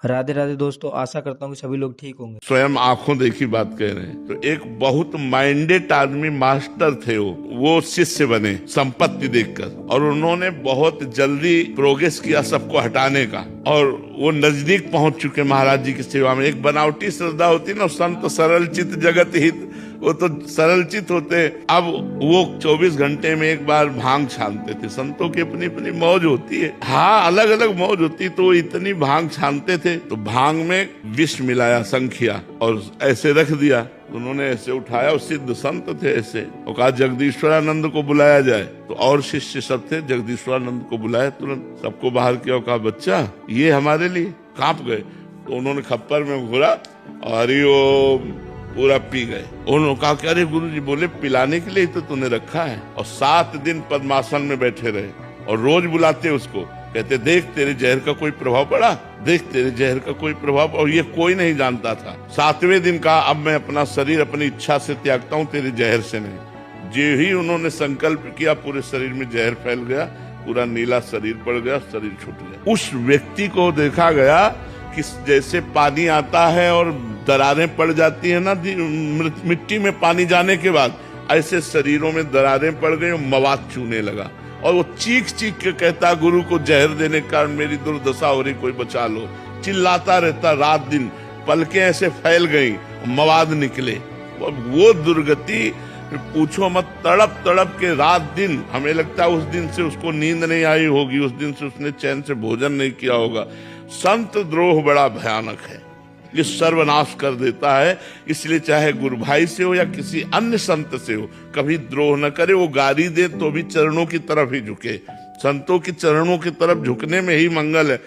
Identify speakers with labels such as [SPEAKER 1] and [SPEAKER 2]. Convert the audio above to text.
[SPEAKER 1] राधे राधे दोस्तों, आशा करता हूँ कि सभी लोग ठीक होंगे।
[SPEAKER 2] स्वयं आंखों देखी बात कह रहे हैं। तो एक बहुत माइंडेड आदमी मास्टर थे, वो शिष्य बने संपत्ति देखकर, और उन्होंने बहुत जल्दी प्रोग्रेस किया सबको हटाने का, और वो नजदीक पहुंच चुके महाराज जी की सेवा में। एक बनावटी श्रद्धा होती ना, संत सरल चित जगत हित, वो तो सरल चित होते। अब वो 24 घंटे में एक बार भांग छानते थे। संतों की अपनी अपनी मौज होती है, हाँ अलग अलग मौज होती। तो इतनी भांग छानते थे तो भांग में विष मिलाया संखिया और ऐसे रख दिया। उन्होंने ऐसे उठाया, और सिद्ध संत थे ऐसे, और कहा जगदीश्वरानंद को बुलाया जाए। तो और शिष्य सब थे, जगदीश्वरानंद को बुलाया, तुरंत सबको बाहर किया और कहा बच्चा ये हमारे लिए। कांप गए। तो उन्होंने खप्पर में घुरा और हरिओम पूरा पी गए। उन्होंने कहा कि अरे गुरु जी, बोले पिलाने के लिए तो तूने रखा है। और 7 दिन पद्मासन में बैठे रहे, और रोज बुलाते उसको, कहते देख तेरे जहर का कोई प्रभाव पड़ा, देख तेरे जहर का कोई प्रभाव। और ये कोई नहीं जानता था। 7वें दिन कहा अब मैं अपना शरीर अपनी इच्छा से त्यागता हूँ, तेरे जहर से नहीं। जो ही उन्होंने संकल्प किया, पूरे शरीर में जहर फैल गया, पूरा नीला शरीर पड़ गया, शरीर छूट गया। उस व्यक्ति को देखा गया कि जैसे पानी आता है और दरारें पड़ जाती है ना मिट्टी में पानी जाने के बाद, ऐसे शरीरों में दरारें पड़ गई और मवाद चूने लगा। और वो चीख चीख के कहता गुरु को जहर देने के कारण मेरी दुर्दशा हो रही, कोई बचा लो। चिल्लाता रहता रात दिन, पलकें ऐसे फैल गई, मवाद निकले। वो दुर्गति पूछो मत, तड़प तड़प के रात दिन, हमें लगता है उस दिन से उसको नींद नहीं आई होगी, उस दिन से उसने चैन से भोजन नहीं किया होगा। संत द्रोह बड़ा भयानक है, ये सर्वनाश कर देता है। इसलिए चाहे गुरु भाई से हो या किसी अन्य संत से हो, कभी द्रोह न करे। वो गाली दे तो भी चरणों की तरफ ही झुके। संतों के चरणों की तरफ झुकने में ही मंगल है।